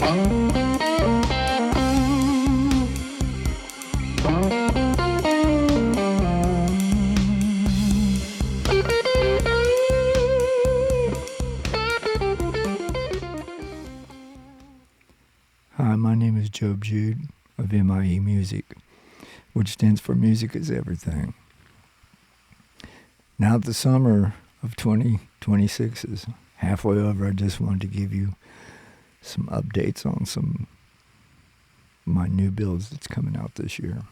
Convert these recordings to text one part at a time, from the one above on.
Hi, my name is Job Jude of MIE Music, which stands for Music is Everything. Now that the summer of 2026 is halfway over, I just wanted to give you some updates on some of my new builds that's coming out this year.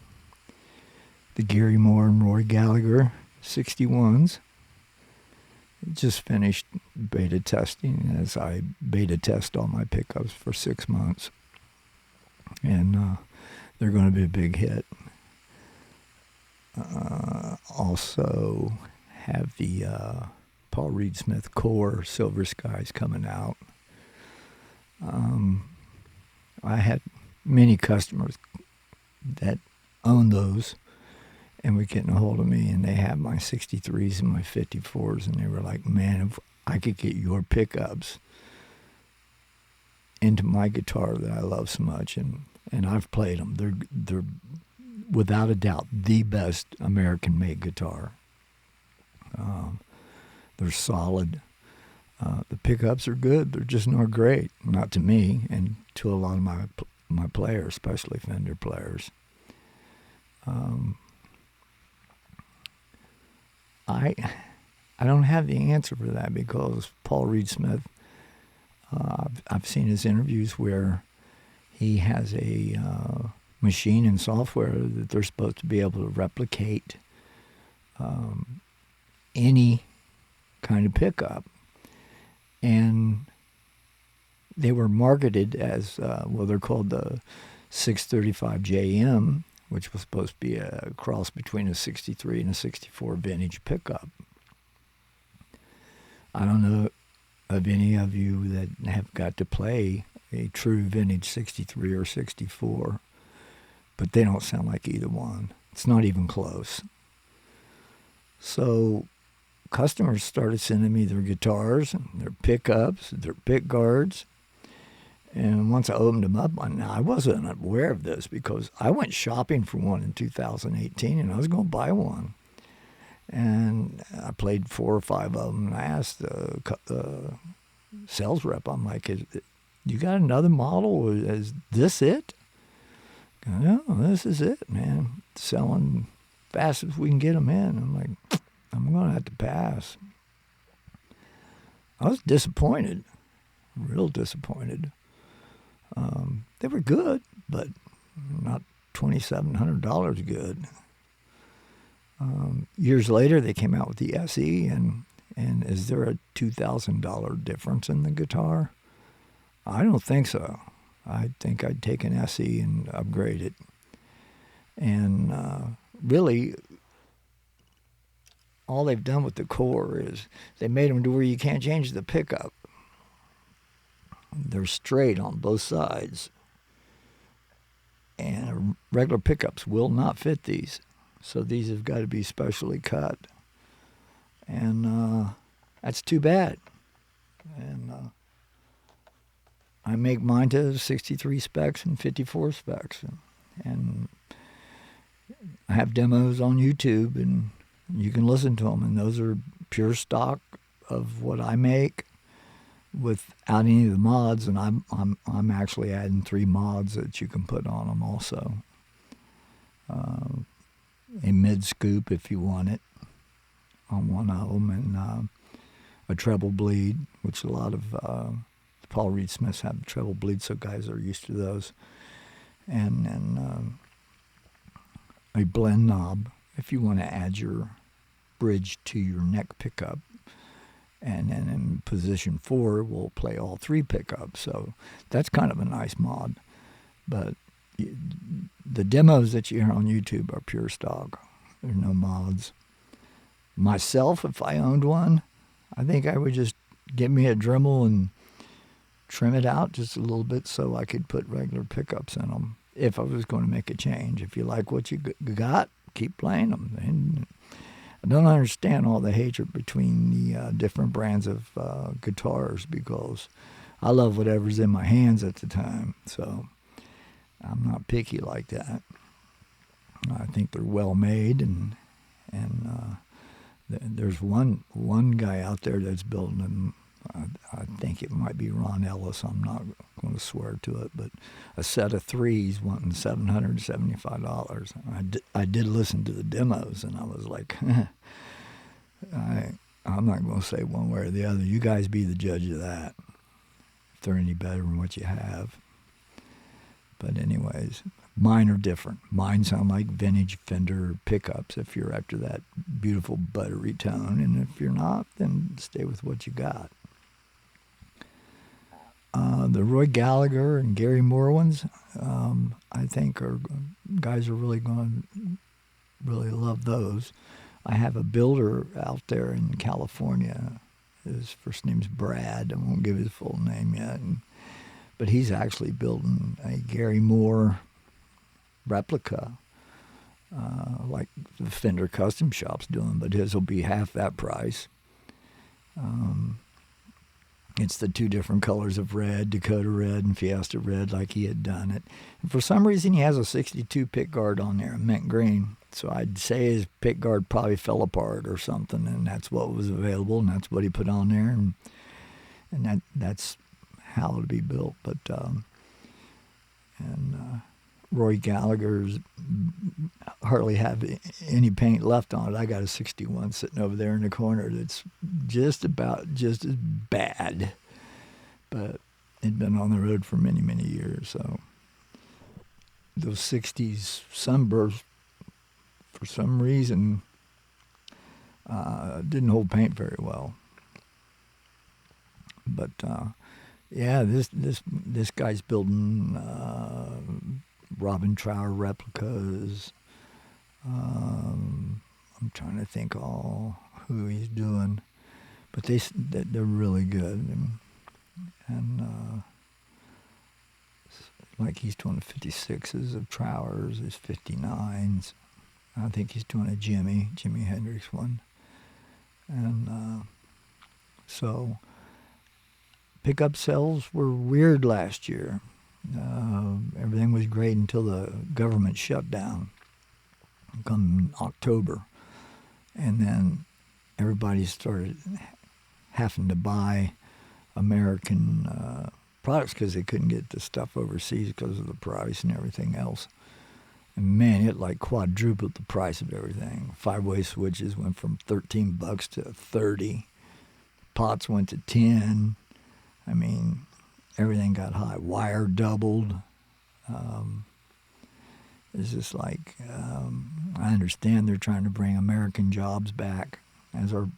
The Gary Moore and Roy Gallagher 61s just finished beta testing as I beta test all my pickups for 6 months. And they're going to be a big hit. Also have the Paul Reed Smith Core Silver Skies coming out. I had many customers that own those and were getting a hold of me, and they have my 63s and my 54s, and they were like, man, if I could get your pickups into my guitar that I love so much, and I've played them. They're without a doubt the best American-made guitar. They're solid. The pickups are good. They're just not great, not to me, and to a lot of my players, especially Fender players. I don't have the answer for that because Paul Reed Smith, I've seen his interviews where he has a machine and software that they're supposed to be able to replicate any kind of pickup. And they were marketed as, they're called the 635JM, which was supposed to be a cross between a 63 and a 64 vintage pickup. I don't know of any of you that have got to play a true vintage 63 or 64, but they don't sound like either one. It's not even close. So customers started sending me their guitars and their pickups, their pick guards. And once I opened them up, I wasn't aware of this because I went shopping for one in 2018 and I was going to buy one. And I played 4 or 5 of them, and I asked the sales rep, I'm like, you got another model? Is this it? No, this is it, man. Selling fast as we can get them in. I'm like, I'm going to have to pass. I was disappointed, real disappointed. They were good, but not $2,700 good. Years later, they came out with the SE, and is there a $2,000 difference in the guitar? I don't think so. I think I'd take an SE and upgrade it. And really, all they've done with the Core is they made them to where you can't change the pickup. They're straight on both sides. And regular pickups will not fit these. So these have got to be specially cut. And that's too bad. And I make mine to 63 specs and 54 specs. And I have demos on YouTube, and you can listen to them. And those are pure stock of what I make without any of the mods. And I'm actually adding 3 mods that you can put on them also. A mid scoop if you want it on one of them, and a treble bleed, which a lot of Paul Reed Smiths have treble bleed, so guys are used to those, and then a blend knob if you want to add your bridge to your neck pickup, and then in position 4 we'll play all 3 pickups, so that's kind of a nice mod. But the demos that you hear on YouTube are pure stock. There's no mods. Myself, if I owned one, I think I would just get me a Dremel and trim it out just a little bit so I could put regular pickups in them if I was going to make a change. If you like what you got, keep playing them. And I don't understand all the hatred between the different brands of guitars, because I love whatever's in my hands at the time, so I'm not picky like that. I think they're well made, and there's one guy out there that's building them. I think it might be Ron Ellis. I'm not going to swear to it, but a set of threes wanting $775. I did listen to the demos, and I was like, I'm not going to say one way or the other. You guys be the judge of that, if they're any better than what you have. But anyways, mine are different. Mine sound like vintage Fender pickups if you're after that beautiful buttery tone. And if you're not, then stay with what you got. The Roy Gallagher and Gary Moore ones, I think guys are really going to really love those. I have a builder out there in California. His first name's Brad. I won't give his full name yet. But he's actually building a Gary Moore replica, like the Fender Custom Shop's doing, but his will be half that price. It's the two different colors of red, Dakota Red and Fiesta Red, like he had done it. And for some reason, he has a 62 pick guard on there, mint green. So I'd say his pick guard probably fell apart or something, and that's what was available, and that's what he put on there, and that's how it'll be built. But Roy Gallagher's hardly have any paint left on it. I got a 61 sitting over there in the corner that's just as bad, but it'd been on the road for many, many years. So those 60s Sunburst, for some reason, didn't hold paint very well. But yeah, this guy's building Robin Trower replicas. I'm trying to think who he's doing, but they're really good, and like he's doing 56s of Trowers, his 59s. I think he's doing a Jimi Hendrix one, and so pickup sales were weird last year. Everything was great until the government shut down come October, and then everybody started having to buy American products because they couldn't get the stuff overseas because of the price and everything else. And man, it like quadrupled the price of everything. 5-way switches went from $13 to $30. Pots went to $10. I mean, everything got high. Wire doubled. It's just like, I understand they're trying to bring American jobs back as our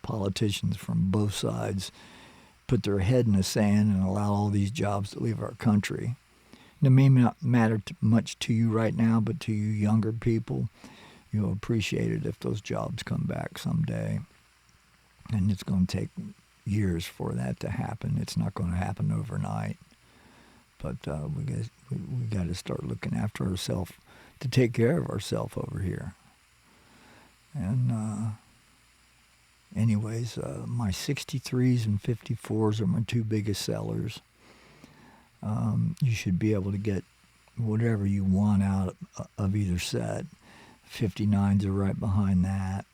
politicians from both sides put their head in the sand and allow all these jobs to leave our country. It may not matter much to you right now, but to you younger people, you'll appreciate it if those jobs come back someday. And it's going to take years for that to happen. It's not going to happen overnight. But we got to start looking after ourselves to take care of ourselves over here. And anyways, my 63s and 54s are my two biggest sellers. You should be able to get whatever you want out of either set. 59s are right behind that.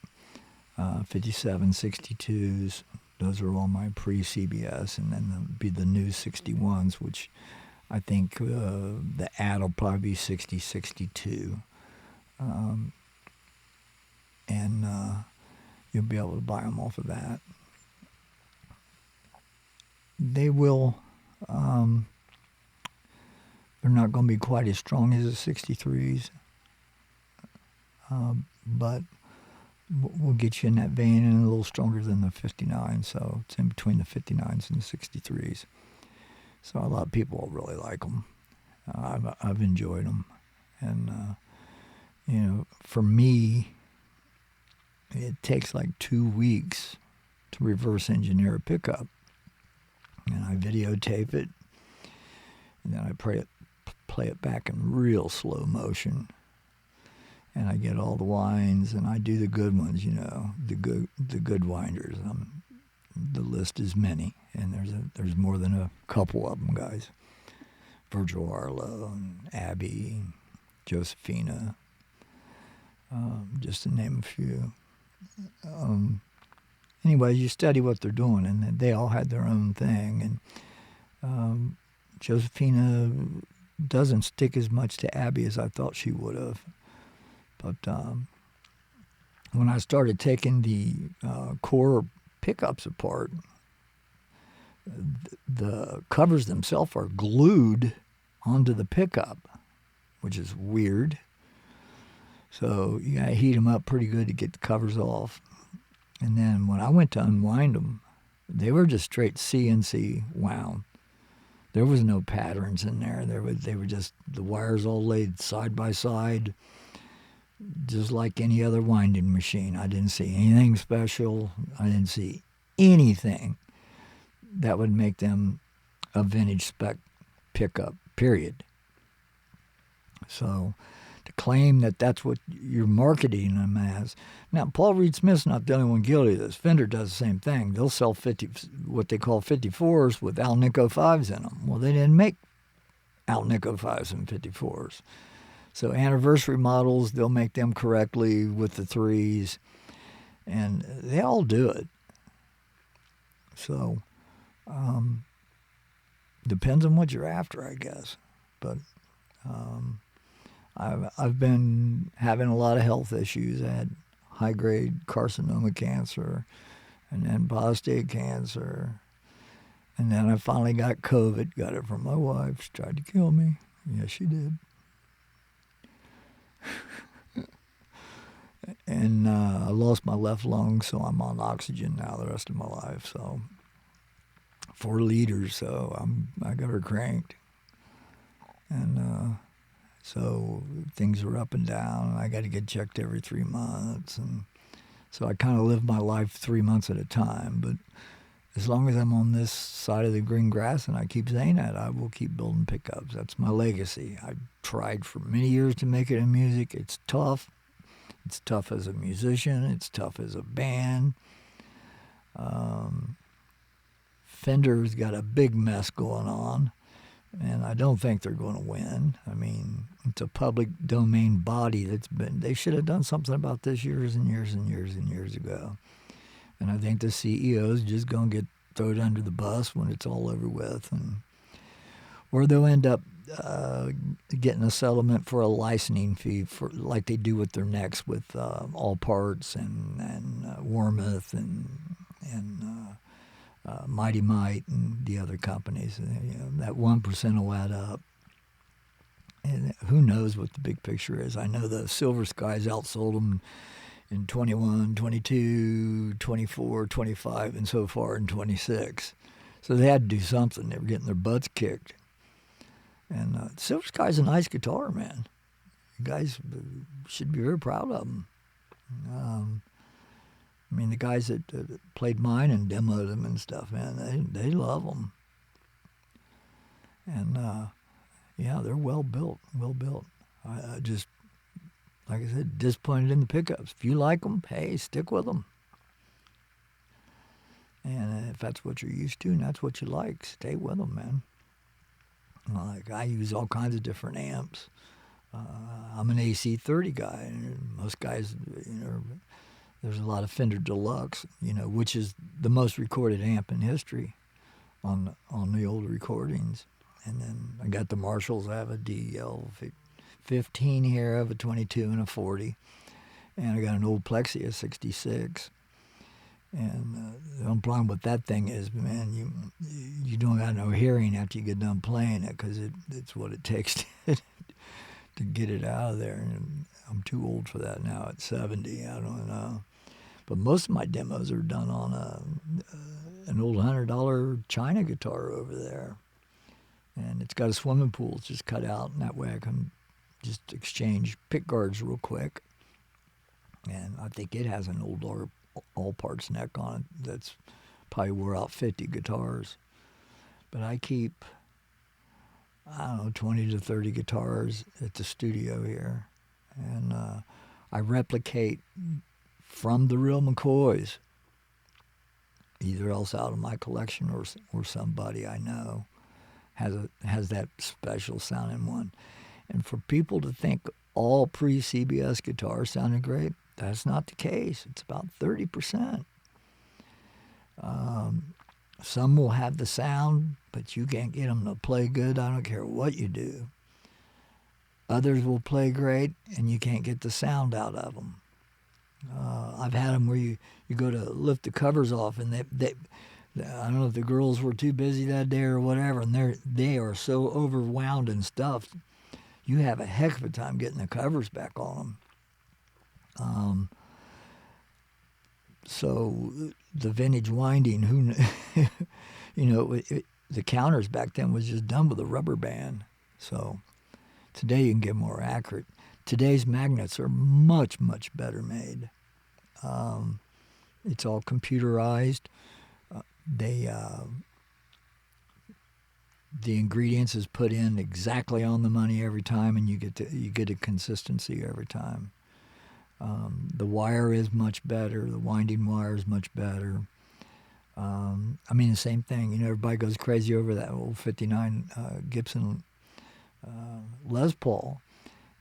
57, 62s, those are all my pre-CBS, and then there'll be the new 61s, which I think the ad will probably be 60, 62. And you'll be able to buy them off of that. They will... they're not going to be quite as strong as the 63s, but we'll get you in that vein and a little stronger than the 59. So it's in between the 59s and the 63s. So a lot of people really like them. I've enjoyed them. And, for me, it takes like 2 weeks to reverse engineer a pickup. And I videotape it, and then I play it back in real slow motion, and I get all the winds, and I do the good ones, the good winders. The list is many, and there's more than a couple of them guys. Virgil Arlo and Abby, Josephina, just to name a few. Anyway, you study what they're doing, and they all had their own thing. And Josephina doesn't stick as much to Abby as I thought she would have. But when I started taking the core pickups apart, the covers themselves are glued onto the pickup, which is weird. So you gotta heat them up pretty good to get the covers off. And then when I went to unwind them, they were just straight CNC wound. There was no patterns in there. They were just the wires all laid side by side, just like any other winding machine. I didn't see anything special. I didn't see anything that would make them a vintage spec pickup, period. So to claim that that's what you're marketing them as. Now, Paul Reed Smith's not the only one guilty of this. Fender does the same thing. They'll sell what they call 54s with Alnico 5s in them. Well, they didn't make Alnico 5s and 54s. So anniversary models, they'll make them correctly with the 3s. And they all do it. So depends on what you're after, I guess. But I've been having a lot of health issues. I had high-grade carcinoma cancer, and then prostate cancer, and then I finally got COVID. Got it from my wife. She tried to kill me. Yes, she did. And I lost my left lung, so I'm on oxygen now the rest of my life. So 4 liters, so I got her cranked, and so things are up and down. I got to get checked every 3 months, and so I kind of live my life 3 months at a time. But as long as I'm on this side of the green grass, and I keep saying that, I will keep building pickups. That's my legacy. I tried for many years to make it in music. It's tough. It's tough as a musician. It's tough as a band. Fender's got a big mess going on, and I don't think they're going to win. I mean, it's a public domain body they should have done something about this years and years and years and years ago. And I think the CEO's just going to get thrown under the bus when it's all over with, or they'll end up getting a settlement for a licensing fee, for like they do with their necks with All Parts and Warmoth and Mighty Might and the other companies. That 1% will add up. And who knows what the big picture is. I know the Silver Skies outsold them in 21, 22, 24, 25, and so far in 26. So they had to do something. They were getting their butts kicked. And Silver Sky's a nice guitar, man. You guys should be very proud of them. I mean, the guys that played mine and demoed them and stuff, man, they love them. And, yeah, they're well built. I just, like I said, disappointed in the pickups. If you like them, hey, stick with them. And if that's what you're used to and that's what you like, stay with them, man. Like, I use all kinds of different amps. I'm an AC30 guy, and most guys, there's a lot of Fender Deluxe, which is the most recorded amp in history on the old recordings. And then I got the Marshalls. I have a DL15 here, I have a 22 and a 40. And I got an old Plexi, a 66. And the only problem with that thing is, man, you don't got no hearing after you get done playing it, because it's what it takes to get it out of there. And I'm too old for that now at 70. I don't know. But most of my demos are done on an old $100 China guitar over there. And it's got a swimming pool. It's just cut out, and that way I can just exchange pick guards real quick. And I think it has an old All Parts neck on it that's probably wore out 50 guitars. But I keep, 20 to 30 guitars at the studio here. And I replicate from the real McCoys either else out of my collection or somebody I know has that special sounding one. And for people to think all pre-CBS guitars sounded great, that's not the case. It's about 30%. Some will have the sound, but you can't get them to play good. I don't care what you do. Others will play great, and you can't get the sound out of them. I've had them where you go to lift the covers off, and they I don't know if the girls were too busy that day or whatever, and they are so overwhelmed and stuffed. You have a heck of a time getting the covers back on them. So the vintage winding, the counters back then was just done with a rubber band. So today you can get more accurate. Today's magnets are much, much better made. It's all computerized. The ingredients is put in exactly on the money every time, and you get a consistency every time. The wire is much better. The winding wire is much better. The same thing. Everybody goes crazy over that old '59 Gibson Les Paul,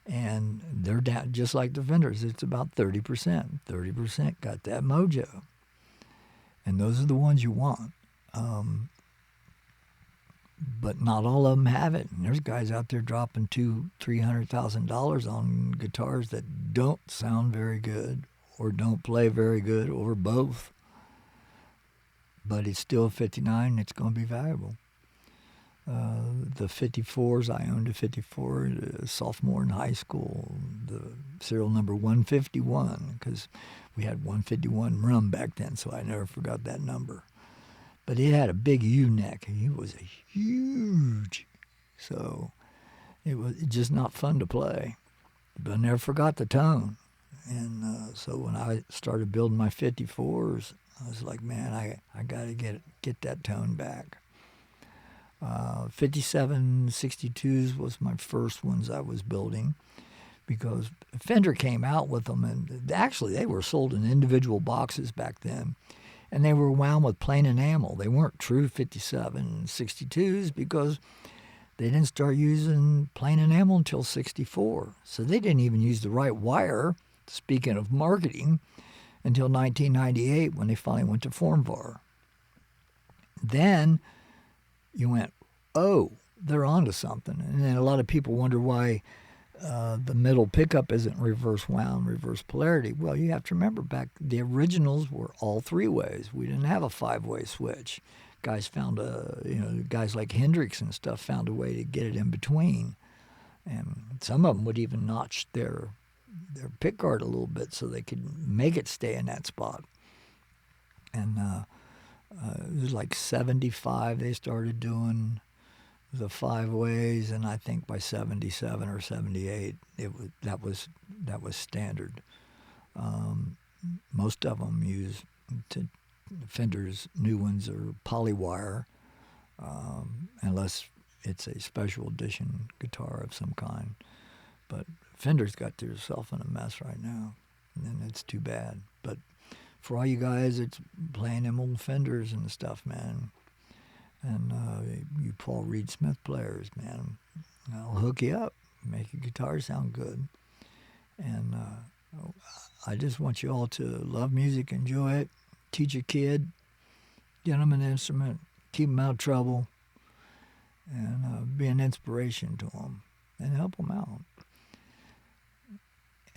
and they're down just like the Fenders. It's about 30%. 30% got that mojo, and those are the ones you want. But not all of them have it. And there's guys out there dropping $200,000-$300,000 on guitars that don't sound very good, or don't play very good, or both. But it's still 59, and it's going to be valuable. The 54s, I owned a 54, a sophomore in high school, the serial number 151, because we had 151 rum back then, so I never forgot that number. But it had a big U-neck. It was huge. So it was just not fun to play. But I never forgot the tone. And so when I started building my 54s, I was like, man, I got to get that tone back. 57 62s was my first ones I was building, because Fender came out with them, and actually they were sold in individual boxes back then. And they were wound with plain enamel. They weren't true 57 62s because they didn't start using plain enamel until 64. So they didn't even use the right wire, speaking of marketing, until 1998 when they finally went to Formvar. Then you went, oh, they're onto something. And then a lot of people wonder why the middle pickup isn't reverse wound, reverse polarity. Well, you have to remember back, the originals were all three ways. We didn't have a five-way switch. Guys guys like Hendrix and stuff found a way to get it in between. And some of them would even notch their pickguard a little bit so they could make it stay in that spot. And it was like 75 they started doing the five ways, and I think by 77 or 78 that was standard. Most of them use Fender's new ones are polywire, unless it's a special edition guitar of some kind. But Fender's got themselves in a mess right now, and it's too bad. But for all you guys that's playing them old Fenders and stuff, man, and you Paul Reed Smith players, man, I'll hook you up, make your guitar sound good. And I just want you all to love music, enjoy it, teach a kid, get them an instrument, keep them out of trouble, and be an inspiration to them and help them out.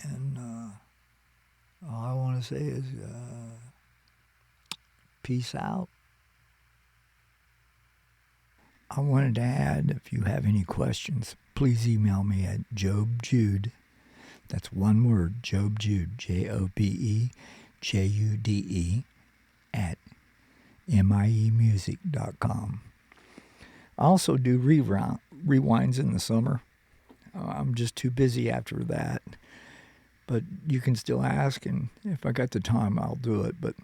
And all I want to say is peace out. I wanted to add, if you have any questions, please email me at jobjude. That's one word, jobjude, JOBEJUDE, at miemusic.com. I also do rewinds in the summer. I'm just too busy after that. But you can still ask, and if I got the time, I'll do it. But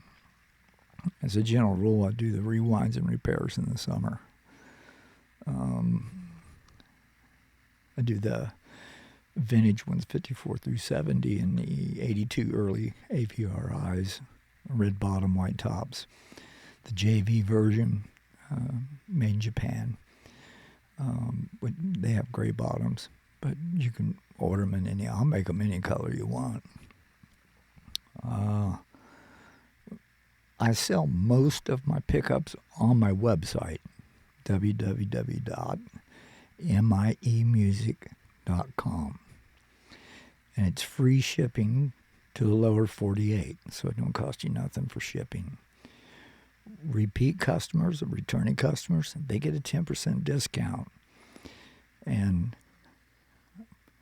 as a general rule, I do the rewinds and repairs in the summer. I do the vintage ones, 54 through 70, and the 82 early APRIs, red bottom, white tops. the JV version, made in Japan. They have gray bottoms, but you can order them in any. I'll make them any color you want. I sell most of my pickups on my website, www.miemusic.com. And it's free shipping to the lower 48, so it don't cost you nothing for shipping. Repeat customers or returning customers, they get a 10% discount. And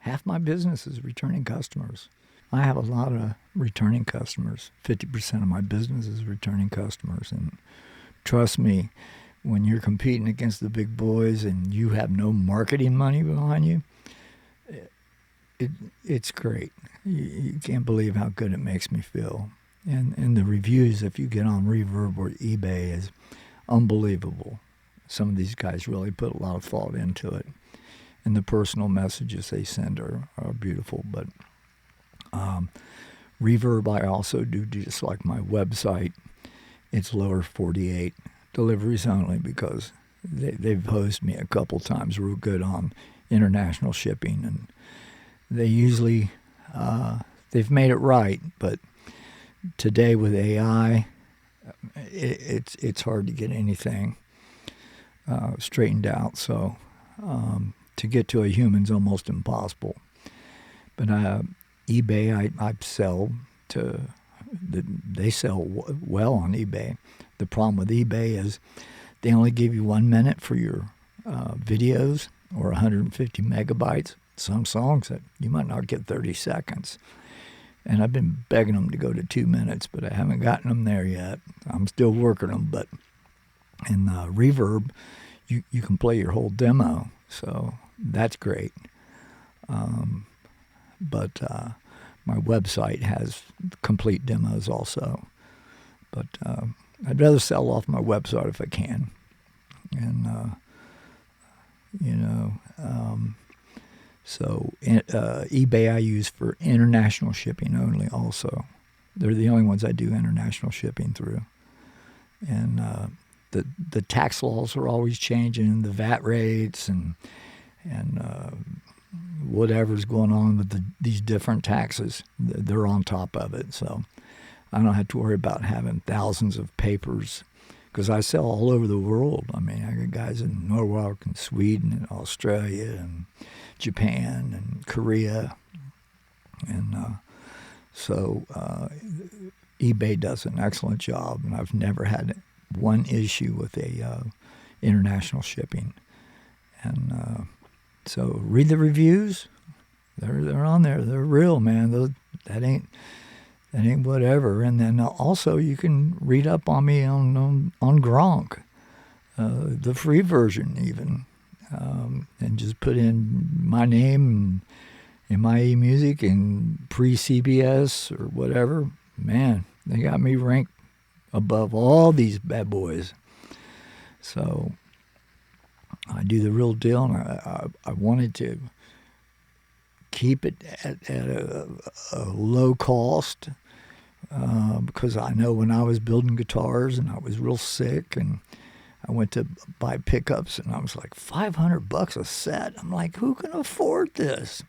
half my business is returning customers. I have a lot of returning customers. 50% of my business is returning customers. And trust me, when you're competing against the big boys and you have no marketing money behind you, it's great. You can't believe how good it makes me feel. And the reviews, if you get on Reverb or eBay, is unbelievable. Some of these guys really put a lot of thought into it. And the personal messages they send are beautiful. But Reverb, I also do just like my website. It's lower 48 deliveries only, because they've hosed me a couple times real good on international shipping. And they usually, they've made it right. But today with AI, it's hard to get anything straightened out. So to get to a human's almost impossible. But eBay, I sell to, they sell well on eBay. The problem with eBay is they only give you 1 minute for your videos, or 150 megabytes. Some songs that you might not get 30 seconds. And I've been begging them to go to 2 minutes, but I haven't gotten them there yet. I'm still working them. But in Reverb, you can play your whole demo, so that's great. But my website has complete demos also. But I'd rather sell off my website if I can. And, so eBay I use for international shipping only also. They're the only ones I do international shipping through. And the tax laws are always changing, the VAT rates and whatever's going on with these different taxes, they're on top of it. So I don't have to worry about having thousands of papers, because I sell all over the world. I mean, I got guys in Norwalk and Sweden and Australia and Japan and Korea. And so eBay does an excellent job, and I've never had one issue with international shipping. And so read the reviews. They're on there. They're real, man. That ain't whatever. And then also you can read up on me on Gronk, the free version even, and just put in my name and my music and pre-CBS or whatever. Man, they got me ranked above all these bad boys. So I do the real deal, and I wanted to keep it at a low cost, because I know when I was building guitars and I was real sick, and I went to buy pickups, and I was like, $500 a set. I'm like, who can afford this?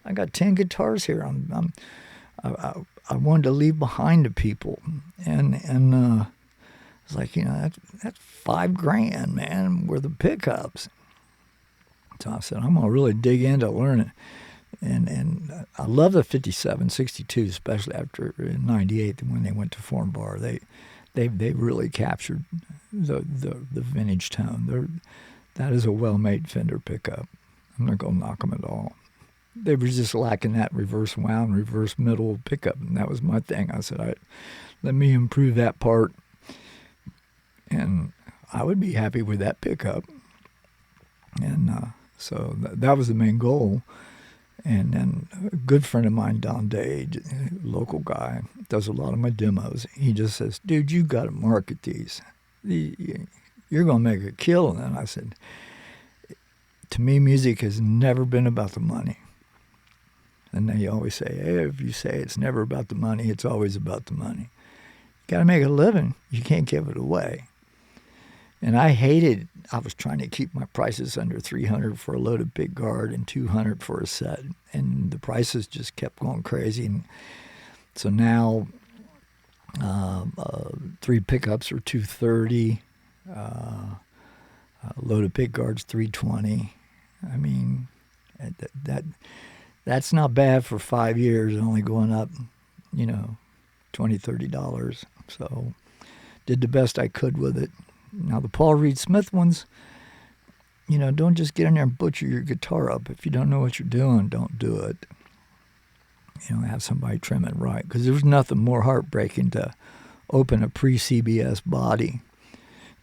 I got 10 guitars here. I wanted to leave behind to people, and I was like, that's $5,000, man, worth of pickups. So I said, I'm gonna really dig into learning. And I love the 57, 62, especially after in '98 when they went to Form Bar. They really captured the vintage tone. That is a well-made Fender pickup. I'm not gonna knock them at all. They were just lacking that reverse wound, reverse middle pickup, and that was my thing. I said, let me improve that part, and I would be happy with that pickup. And so that was the main goal. And then a good friend of mine, Don Day, local guy, does a lot of my demos. He just says, dude, you got to market these. You're going to make a killing. And I said, to me, music has never been about the money. And they always say, hey, if you say it's never about the money, it's always about the money. got to make a living. You can't give it away. And I was trying to keep my prices under $300 for a loaded pick guard and $200 for a set. And the prices just kept going crazy. And so now 3 pickups are $230. Loaded pick guards $320. I mean, that's not bad for 5 years, only going up, $20, $30. So did the best I could with it. Now the Paul Reed Smith ones, don't just get in there and butcher your guitar up. If you don't know what you're doing, don't do it. Have somebody trim it right. Because there's nothing more heartbreaking to open a pre-CBS body,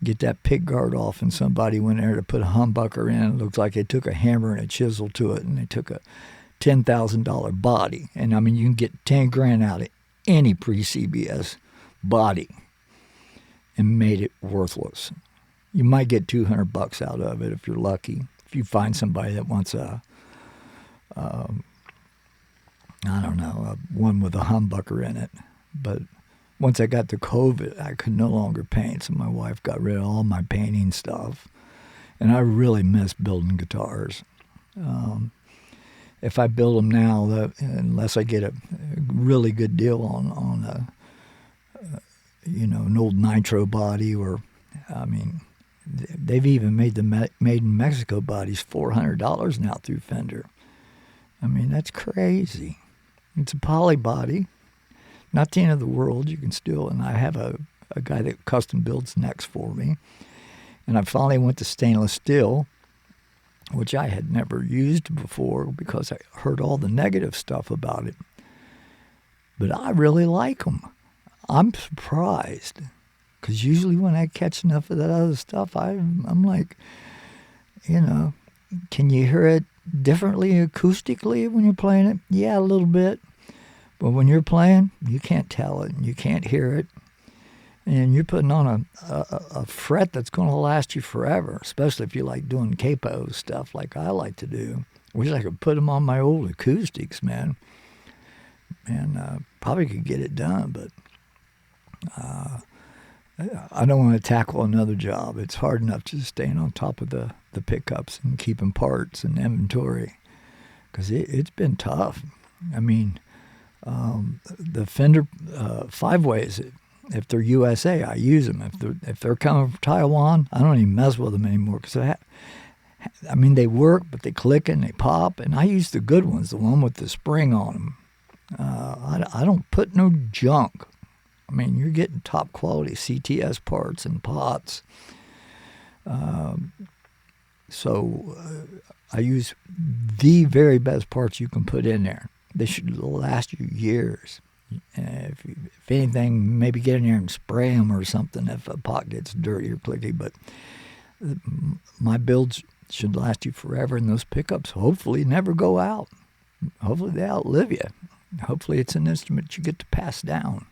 get that pick guard off, and somebody went there to put a humbucker in. It looks like they took a hammer and a chisel to it, and they took a $10,000 body. And I mean, you can get $10,000 out of any pre-CBS body and made it worthless. You might get $200 out of it if you're lucky. If you find somebody that wants one with a humbucker in it. But once I got to COVID, I could no longer paint, so my wife got rid of all my painting stuff. And I really miss building guitars. If I build them now, unless I get a really good deal on an old nitro body, or, they've even made the made in Mexico bodies $400 now through Fender. I mean, that's crazy. It's a poly body, not the end of the world. You can still, and I have a guy that custom builds necks for me. And I finally went to stainless steel, which I had never used before because I heard all the negative stuff about it. But I really like them. I'm surprised, because usually when I catch enough of that other stuff, I'm like, can you hear it differently acoustically when you're playing it? Yeah, a little bit. But when you're playing, you can't tell it and you can't hear it. And you're putting on a fret that's going to last you forever, especially if you like doing capo stuff like I like to do. Wish I could put them on my old acoustics, man. And probably could get it done, but I don't want to tackle another job. It's hard enough just staying on top of the pickups and keeping parts and inventory, because it's been tough. I mean, the Fender 5-ways, if they're USA, I use them. If they're coming from Taiwan, I don't even mess with them anymore, because they work, but they click and they pop. And I use the good ones, the one with the spring on them. I don't put no junk. I mean, you're getting top quality CTS parts and pots. So I use the very best parts you can put in there. They should last you years. If anything, maybe get in there and spray them or something if a pot gets dirty or clicky. But my builds should last you forever, and those pickups hopefully never go out. Hopefully they outlive you. Hopefully it's an instrument you get to pass down.